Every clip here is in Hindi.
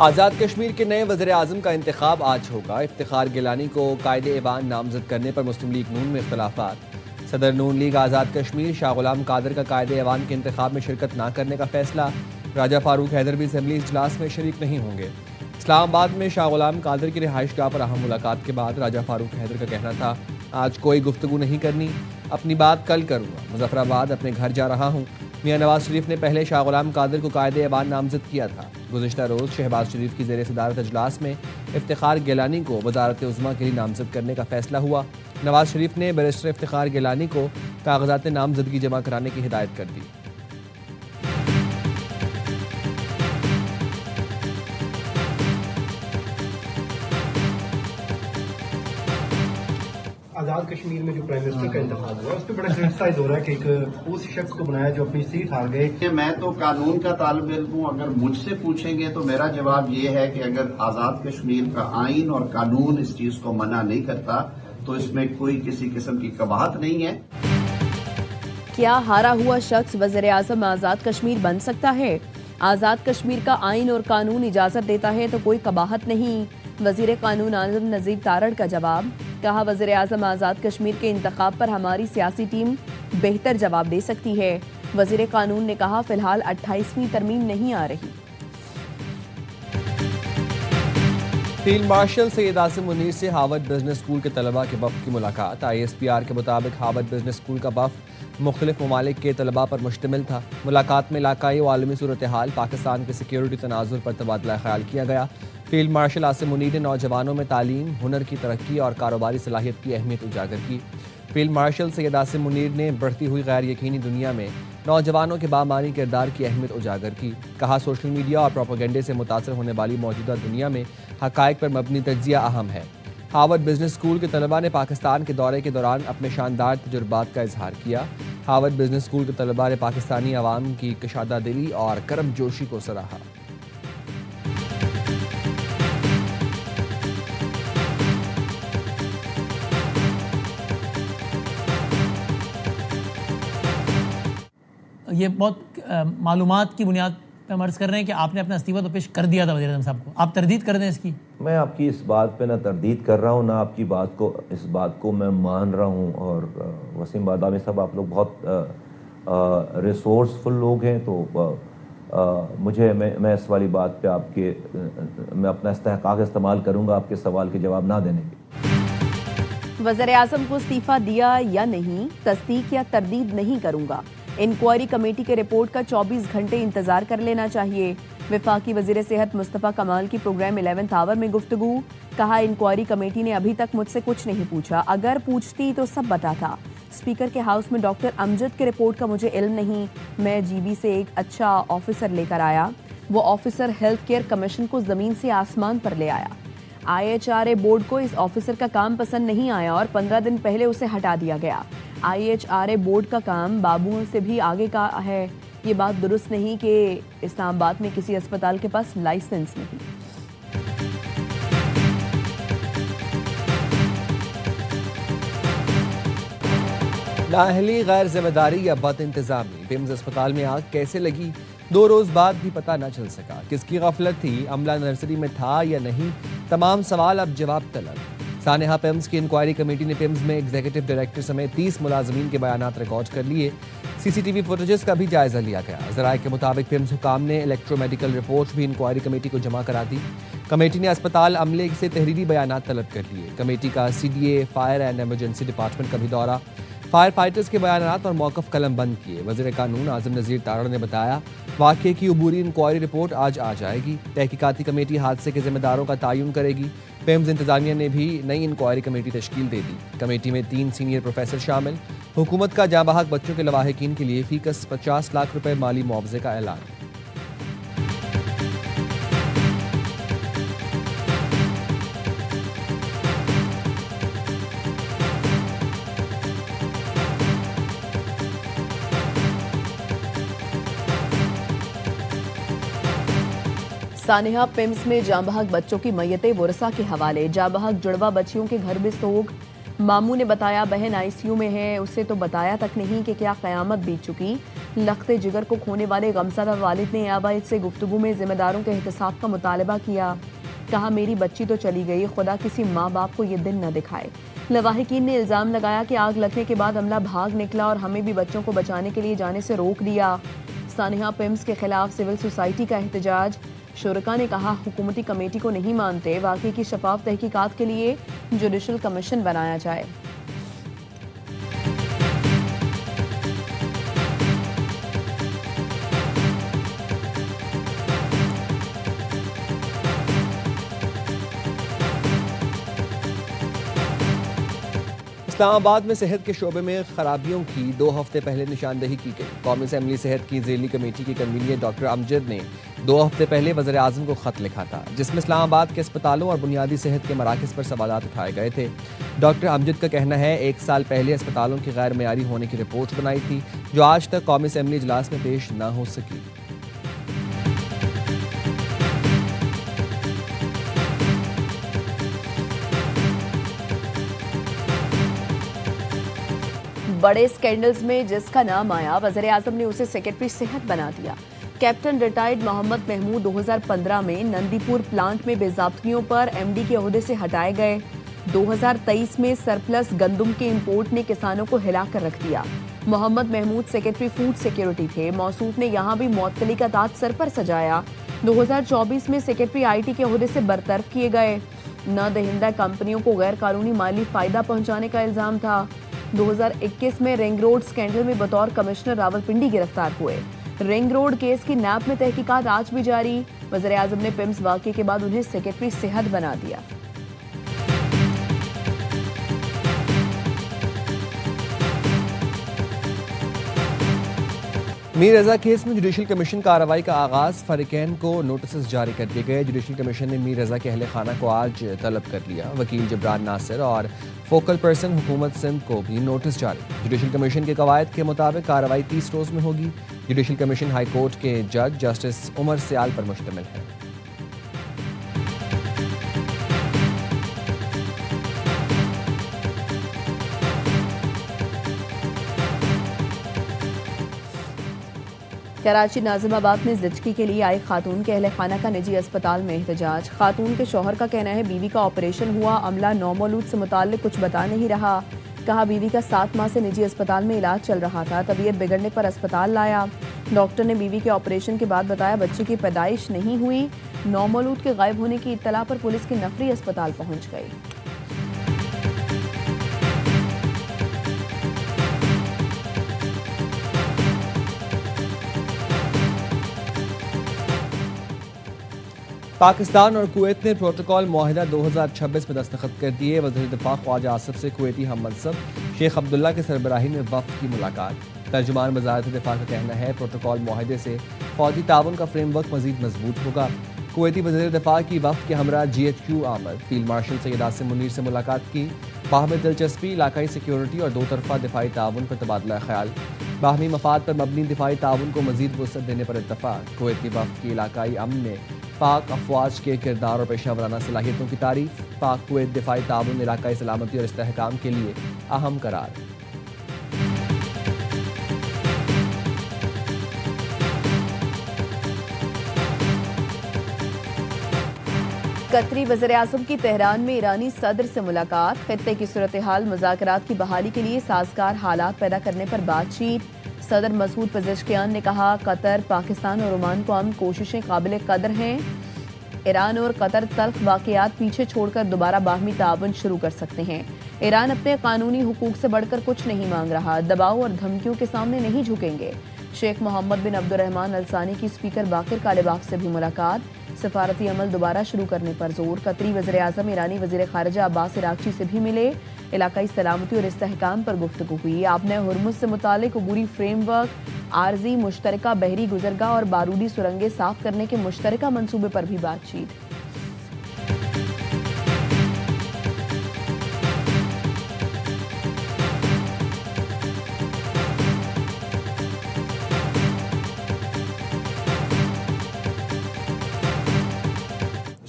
आज़ाद कश्मीर के नए वज़ीर आज़म का इंतखाब आज होगा। इफ्तिखार गिलानी को कायदे-ए-वान नामजद करने पर मुस्लिम लीग नून में इख्तलाफात। सदर नून लीग आज़ाद कश्मीर शाह गुलाम कादर का कायदे-ए-वान के इंतखाब में शिरकत न करने का फैसला। राजा फारूक हैदर भी असम्बली इजलास में शरीक नहीं होंगे। इस्लामाबाद में शाह गुलाम कादर की रिहाइश गाह पर अहम मुलाकात के बाद राजा फारूक हैदर का कहना था, आज कोई गुफ्तगू नहीं करनी, अपनी बात कल करूँगा। मुजफ्फराबाद अपने घर जा रहा हूँ। मियां नवाज शरीफ ने पहले शाह गुलाम कादर को कायदे-ए-वान नामजद किया था। गुज़िश्ता रोज़ शहबाज शरीफ की ज़ेर सदारत अजलास में इफ्तिखार गिलानी को वज़ारत उज़्मा के लिए नामजद करने का फैसला हुआ। नवाज शरीफ ने बैरिस्टर इफ्तिखार गिलानी को कागजात नामजदगी जमा कराने की हिदायत कर दी। आज़ाद कश्मीर में जो प्राइम मिनिस्टर का इंतखाब हुआ उस पर बड़ा क्रिटिसाइज हो रहा है कि एक उस शख्स को बनाया जो अपनी सीट हार गए। मैं तो कानून का तालिब इल्म हूँ। अगर मुझसे पूछेंगे तो मेरा जवाब ये है कि अगर आज़ाद कश्मीर का आइन और कानून इस चीज को मना नहीं करता तो इसमें कोई किसी किस्म की कबाहत नहीं है। क्या हारा हुआ शख्स वज़ीर आज़म आज़ाद कश्मीर बन सकता है? आज़ाद कश्मीर का आइन और कानून इजाज़त देता है तो कोई कबाहत नहीं। वज़ीर कानून आज़म नज़ीर तारड़ का जवाब। कहा, वज़ीर आज़म आज़ाद कश्मीर के इंतखाब पर हमारी सियासी टीम बेहतर जवाब दे सकती है। वज़ीर कानून ने कहा, फिलहाल 28वीं तरमीम नहीं आ रही। फील्ड मार्शल सैयद आसिम मुनीर से हार्वर्ड बिजनेस स्कूल के तलबा के वफ़द की मुलाकात। ISPR के मुताबिक हार्वर्ड बिजनेस स्कूल का वफ़द मुख्तलिफ ममालिक के तलबा पर मुश्तमिल था। मुलाकात में इलाकाई व आलमी सूरत हाल, पाकिस्तान के सिक्योरिटी तनाजुर पर तबादला ख्याल किया गया। फील्ड मार्शल आसिम मुनीर ने नौजवानों में तालीम, हुनर की तरक्की और कारोबारी सलाहियत की अहमियत उजागर की। फील्ड मार्शल सैयद आसिम मुनीर ने बढ़ती हुई गैर यकीनी दुनिया में नौजवानों के बामानी किरदार की अहमियत उजागर की। कहा, सोशल मीडिया और प्रोपेगेंडे से मुतासर होने वाली मौजूदा दुनिया में हक़ाइक़ पर मबनी तज्ज़िया अहम है। हार्वर्ड बिजनेस स्कूल के तलबा ने पाकिस्तान के दौरे के दौरान अपने शानदार तजुर्बात का इजहार किया। हार्वर्ड बिजनेस स्कूल के तलबा ने पाकिस्तानी अवाम की कशादा दिली और करम जोशी को सराहा। ये बहुत मालूमात की बुनियाद पे हम अर्ज़ कर रहे हैं कि आपने अपना इस्तीफ़ा तो पेश कर दिया था वज़ीर आज़म साहब को, आप तरदीद कर दें इसकी? मैं आपकी इस बात पे ना तरदीद कर रहा हूँ ना आपकी बात को, इस बात को मैं मान रहा हूँ। और वसीम बादामी साहब, आप लोग बहुत रिसोर्सफुल लोग हैं, तो मुझे मैं इस वाली बात पे मैं अपना इस्तेहकाक इस्तेमाल करूँगा आपके सवाल के जवाब ना देने के। वज़ीर आज़म को इस्तीफ़ा दिया या नहीं, तस्दीक या तरदीद नहीं करूँगा। इंक्वायरी कमेटी के रिपोर्ट का 24 घंटे इंतजार कर लेना चाहिए। वफाकी वज़ीर सेहत मुस्तफ़ा कमाल की प्रोग्राम 11th आवर में गुफ्तगू। कहा, इंक्वायरी कमेटी ने अभी तक मुझसे कुछ नहीं पूछा, अगर पूछती तो सब बताता। स्पीकर के हाउस में डॉक्टर अमजद के रिपोर्ट का मुझे इल्म नहीं। मैं GB से एक अच्छा ऑफिसर लेकर आया। वो ऑफिसर हेल्थ केयर कमीशन को ज़मीन से आसमान पर ले आया। IHRA बोर्ड को इस ऑफिसर का काम पसंद नहीं आया और 15 दिन पहले उसे हटा दिया गया। IHRA बोर्ड का काम बाबुओं से भी आगे का है। ये बात दुरुस्त नहीं कि इस्लामाबाद में किसी अस्पताल के पास लाइसेंस नहीं। नाअहली, गैर जिम्मेदारी या बद इंतजामी, पिम्स अस्पताल में आग कैसे लगी, 2 रोज बाद भी पता न चल सका। किसकी गफलत थी, अमला नर्सरी में था या नहीं, तमाम सवाल अब जवाब तलब। सानेहा पिम्स की इंक्वायरी कमेटी ने पिम्स में एग्जीक्यूटिव डायरेक्टर समेत 30 मुलाजमीन के बयानात रिकॉर्ड कर लिए। CCTV फुटेजेस का भी जायजा लिया गया। ज़राए के मुताबिक पिम्स हुकाम ने इलेक्ट्रोमेडिकल रिपोर्ट भी इंक्वायरी कमेटी को जमा करा दी। कमेटी ने अस्पताल अमले से तहरीरी बयानात तलब कर लिए। कमेटी का CDA, fire and emergency department का भी दौरा। फायर फाइटर्स के बयानात और मौकफ कलम बंद किए। वज़ीर कानून आज़म नज़ीर तारड़ ने बताया, वाक़े की अबूरी इंक्वायरी रिपोर्ट आज आ जाएगी। तहकीकाती कमेटी हादसे के जिम्मेदारों का तयन करेगी। पिम्स इंतजामिया ने भी नई इंक्वायरी कमेटी तश्कील दे दी। कमेटी में 3 सीनियर प्रोफेसर शामिल। हुकूमत का जाँबहक बच्चों के लवाहिकीन के लिए फीकस 50 लाख रुपए माली मुआवजे का ऐलान। सानेहा पिम्स में जांबहक बच्चों की मैयतें वरसा के हवाले। जांबहक जुड़वा बच्चियों के घर में सोग। मामू ने बताया, बहन ICU में है, उसे तो बताया तक नहीं कि क्या क़यामत बीत चुकी। लख्ते जिगर को खोने वाले गमज़दा वालिद ने आबाद से गुफ्तगू में जिम्मेदारों के एहतसाब का मुतालबा किया। कहा, मेरी बच्ची तो चली गई, खुदा किसी माँ बाप को ये दिन न दिखाए। लवाहिकीन ने इल्ज़ाम लगाया कि आग लगने के बाद अमला भाग निकला और हमें भी बच्चों को बचाने के लिए जाने से रोक दिया। सानिया पिम्स के खिलाफ सिविल सोसाइटी का एहतजाज। शुरका ने कहा, हुकूमती कमेटी को नहीं मानते, वाक़े की शफाफ तहकीकात के लिए जुडिशल कमीशन बनाया जाए। इस्लामाबाद में सेहत के शोबे में खराबियों की 2 हफ्ते पहले निशानदेही की गई। कौमी असम्बली सेहत की ज़ेली कमेटी के कन्वीनर डॉक्टर अमजद ने 2 हफ्ते पहले वज़ीर आज़म को खत लिखा था, जिसमें इस्लामाबाद के अस्पतालों और बुनियादी सेहत के मराकज़ पर सवालात उठाए गए थे। डॉक्टर अमजद का कहना है, 1 साल पहले अस्पतालों की गैर मयारी होने की रिपोर्ट बनाई थी, जो आज तक कौमी असम्बली इजलास में पेश न हो सकी। बड़े स्कैंडल्स में जिसका नाम आया, वज़ीर आज़म ने उसे सेक्रेटरी सेहत बना दिया। कैप्टन रिटायर्ड मोहम्मद महमूद 2015 में नंदीपुर प्लांट में बेज़ाब्तियों पर एमडी के ओहदे से हटाए गए। 2023 में सरप्लस गंदम के इंपोर्ट ने किसानों को हिलाकर रख दिया। Mohammad Mahmood secretary food security थे। मौसूफ ने यहाँ भी मुअत्तली का ताज सर पर सजाया। 2024 में सेक्रेटरी आईटी के ओहदे से बरतरफ किए गए। न दहिंदा कंपनियों को गैर कानूनी माली फायदा पहुंचाने का इल्जाम था। 2021 में रिंग रोड स्कैंडल में बतौर कमिश्नर रावलपिंडी गिरफ्तार हुए। रिंग रोड केस की नैब में तहकीकात आज भी जारी। वज़ीर आज़म ने पिम्स वाक़े के बाद उन्हें सेक्रेटरी सेहत बना दिया। मीर रजा केस में जुडिशल कमीशन कार्रवाई का आगाज। फरीकैन को नोटिस जारी कर दिए गए। जुडिशल कमीशन ने मीर रजा के अहले खाना को आज तलब कर लिया। वकील जबरान नासिर और फोकल पर्सन हुकूमत सिंध को भी नोटिस जारी। जुडिशल कमीशन के कवायद के मुताबिक कार्रवाई 30 रोज में होगी। जुडिशल कमीशन हाई कोर्ट के जज जस्टिस उमर सियाल पर मुश्तमिल है। कराची नाजिमाबाद में ज़िचकी के लिए आई खातून के अहले खाना का निजी अस्पताल में एहतजाज। खातून के शौहर का कहना है, बीवी का ऑपरेशन हुआ, अमला नौमौलूद से मुताल्लिक कुछ बता नहीं रहा। कहा, बीवी का 7 माह से निजी अस्पताल में इलाज चल रहा था, तबीयत बिगड़ने पर अस्पताल लाया। डॉक्टर ने बीवी के ऑपरेशन के बाद बताया बच्चे की पैदाइश नहीं हुई। नौमौलूद के गायब होने की इत्तला पर पुलिस की नफरी अस्पताल पहुंच गई। पाकिस्तान और कुवैत ने प्रोटोकॉल मुआहिदा 2026 में दस्तखत कर दिए। वज़ीर दिफा ख्वाजा आसिफ से कुवैती हम मनसब शेख अब्दुल्ला के सरबराही में वफ़द की मुलाकात। तर्जुमान वज़ारत दिफा का कहना है, प्रोटोकॉल मुआहिदे से फौजी ताउन का फ्रेमवर्क मज़ीद मजबूत होगा। कुवैती वज़ीर दिफा की वफ़द के हमरा GHQ आमद फील्ड मार्शल सैयद आसिम मुनीर से मुलाकात की। बाहमी दिलचस्पी, इलाकाई सिक्योरिटी और 2 तरफ़ा दिफाई ताउन पर तबादला ख्याल। बाहमी मफाद पर मबनी दिफाई ताउन को मज़ीद वुसअत देने पर इत्तफ़ाक़। कुवैत की वफ़द की इलाकाई अमन में पाक अफवाज के किरदार और पेशा वराना सलाहियतों की तारीफ। पाक कुवैत दिफाई ताउन इलाकाई सलामती और इस्तेहकाम के लिए अहम करार। कतरी वज़ीर आज़म की तेहरान में ईरानी सदर से मुलाकात। खित्ते की सूरत हाल, मुज़ाकरात की बहाली के लिए साजगार हालात पैदा करने पर बातचीत। सदर मसूद पेज़ेश्कियान ने कहा, कतर, पाकिस्तान और ओमान को अमन कोशिशें काबिल कदर हैं। ईरान और कतर तल्ख वाक़यात पीछे छोड़कर दोबारा बाहमी ताउन शुरू कर सकते हैं। ईरान अपने कानूनी हुकूक से बढ़कर कुछ नहीं मांग रहा, दबाव और धमकियों के सामने नहीं झुकेंगे। शेख मोहम्मद बिन अब्दुर्रहमान अल सानी की स्पीकर बाकिर कालिबाग से भी मुलाकात। सफारती अमल दोबारा शुरू करने पर जोर। कतरी वज़ीर आज़म ईरानी वज़ीर ख़ारिजा अब्बास इराक़ची से भी मिले। इलाकाई सलामती और इस्तेहकाम पर गुफ्तगू हुई। आपने हुर्मुज़ से मुतालिक अबूरी फ्रेमवर्क, आर्जी मुश्तरका बहरी गुज़रगाह और बारूदी सुरंगें साफ करने के मुश्तरका मंसूबे पर भी बातचीत।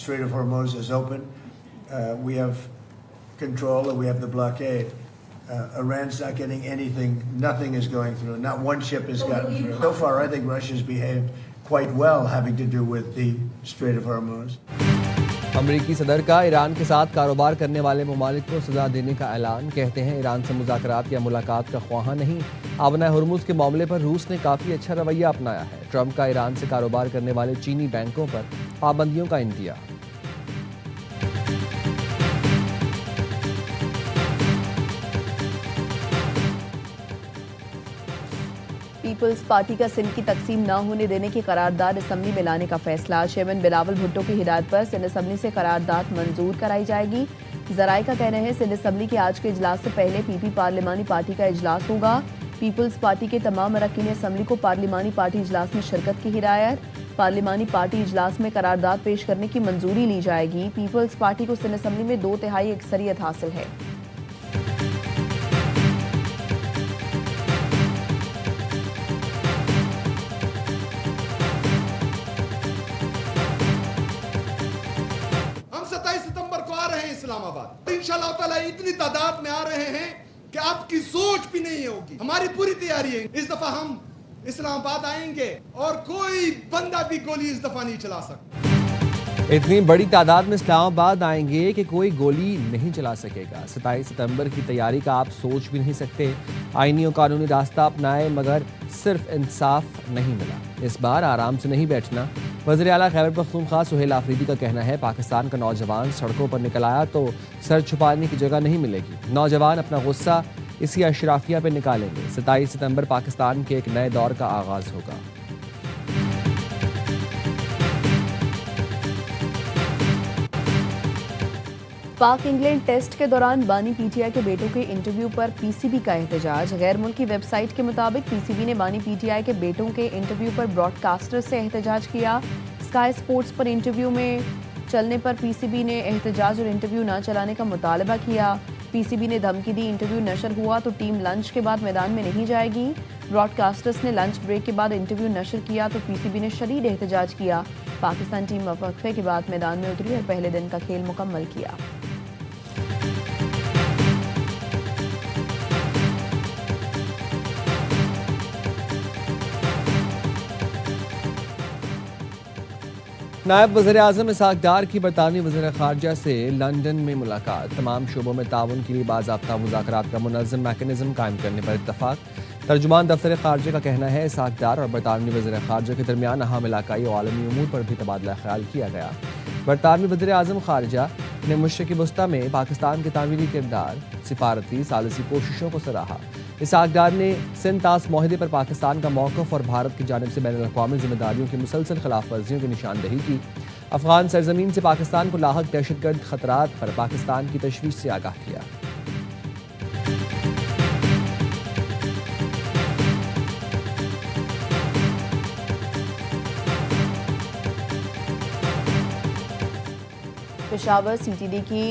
Strait of Hormuz is open. We have control and we have the blockade. Iran's not getting anything, nothing is going through, not one ship has gotten through. So far, I think Russia's behaved quite well having to do with the Strait of Hormuz. अमरीकी सदर का ईरान के साथ कारोबार करने वाले ममालिक को सजा देने का ऐलान। कहते हैं ईरान से मुज़ाकरात या मुलाकात का ख्वाहा नहीं। आबना हुर्मुज़ के मामले पर रूस ने काफ़ी अच्छा रवैया अपनाया है। ट्रंप का ईरान से कारोबार करने वाले चीनी बैंकों पर पाबंदियों का इंदिया। पीपल्स पार्टी का सिंध की तकसीम न होने देने की करारदाद असम्बली में लाने का फैसला। चेयरमैन बिलावल भुट्टो की हिदायत पर सिंध असम्बली से करारदाद मंजूर कराई जाएगी। जराये का कहना है सिंध असम्बली के आज के इजलास से पहले पीपी पार्लिमानी पार्टी का इजलास होगा। पीपल्स पार्टी के तमाम अरकान असम्बली को पार्लिमानी पार्टी इजलास में शिरकत की हिदायत। पार्लिमानी पार्टी इजलास में करारदाद पेश करने की मंजूरी ली जाएगी। पीपल्स पार्टी को सिंध असम्बली में 2/3 अक्सरियत हासिल है। इस्लामाबाद इंशाअल्लाह ताला इतनी तादाद में आ रहे हैं कि आपकी सोच भी नहीं होगी। हमारी पूरी तैयारी है। इस दफा हम इस्लामाबाद आएंगे और कोई बंदा भी गोली इस दफा नहीं चला सकता। इतनी बड़ी तादाद में इस्लामाबाद आएंगे कि कोई गोली नहीं चला सकेगा। 27 सितंबर की तैयारी का आप सोच भी नहीं सकते। आईनी और कानूनी रास्ता अपनाए मगर सिर्फ इंसाफ नहीं मिला। इस बार आराम से नहीं बैठना। वज़ीर आला खैबर पख्तूनख्वा सुहेल आफरीदी का कहना है पाकिस्तान का नौजवान सड़कों पर निकल आया तो सर छुपाने की जगह नहीं मिलेगी। नौजवान अपना गुस्सा इसी अशराफिया पे निकालेंगे। 27 सितंबर पाकिस्तान के एक नए दौर का आगाज होगा। पाक इंग्लैंड टेस्ट के दौरान बानी पीटीआई के बेटों के इंटरव्यू पर पीसीबी का एहतजाज। गैर मुल्की वेबसाइट के मुताबिक पीसीबी ने बानी पीटीआई के बेटों के इंटरव्यू पर ब्रॉडकास्टर से एहतजाज किया। स्काई स्पोर्ट्स पर इंटरव्यू में चलने पर पीसीबी ने एहतजाज और इंटरव्यू न चलाने का मुतालबा किया। पीसीबी ने धमकी दी इंटरव्यू नशर हुआ तो टीम लंच के बाद मैदान में नहीं जाएगी। ब्रॉडकास्टर्स ने लंच ब्रेक के बाद इंटरव्यू नशर किया तो पीसीबी ने शदीद एहतजाज किया। पाकिस्तान टीम वक्फे के बाद मैदान में उतरी और पहले दिन का खेल मुकम्मल किया। नायब वज़ीर-ए-आज़म इसहाक़ डार की बरतानवी वज़ीर ख़ारजा से लंदन में मुलाकात। तमाम शोबों में ताउन के लिए बाज़ाब्ता मुज़ाकरात का मुनज़्ज़म मैकेनिज़्म कायम करने पर इत्तफ़ाक़। तर्जुमान दफ्तर ख़ारजा का कहना है इसहाक़ डार और बरतानवी वज़ीर ख़ारजा के दरमियान अहम इलाक़ाई और आलमी उमूर पर भी तबादला ख्याल किया गया। बरतानवी वज़ीर-ए-आज़म ख़ारजा ने मशरिक़ी वस्ता में पाकिस्तान के तामीरी किरदार, सिफारती सालिसी कोशिशों को सराहा। इसहाक़ डार ने सिंध तास मुआहदे पर पाकिस्तान का मौक़िफ़ और भारत की जानिब से बैनुल-अक़वामी ज़िम्मेदारियों की मुसलसल खिलाफ वर्जियों की निशानदही की। अफ़गान सरज़मीन से पाकिस्तान को लाहक दहशतगर्द खतरात पर पाकिस्तान की तशवीश से आगाह किया। पेशावर सीटीडी की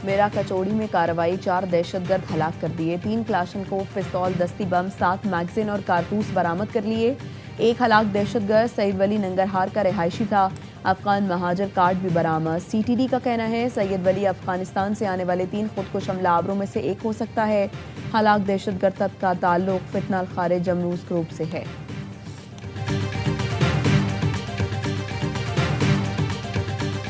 मेरा कचौड़ी में कार्रवाई। 4 दहशतगर्द हलाक कर दिए। 3 क्लाशनकोव पिस्तौल, दस्ती बम, 7 मैगजीन और कारतूस बरामद कर लिए। 1 हलाक दहशतगर्द सैयद वली नंगरहार का रिहायशी था। अफगान महाजर कार्ड भी बरामद। सीटीडी का कहना है सैयद वली अफगानिस्तान से आने वाले 3 खुदकुश हमलावरों में से एक हो सकता है। हलाक दहशतगर्द का ताल्लुक फितना अल खारिज जमरूज ग्रुप से है।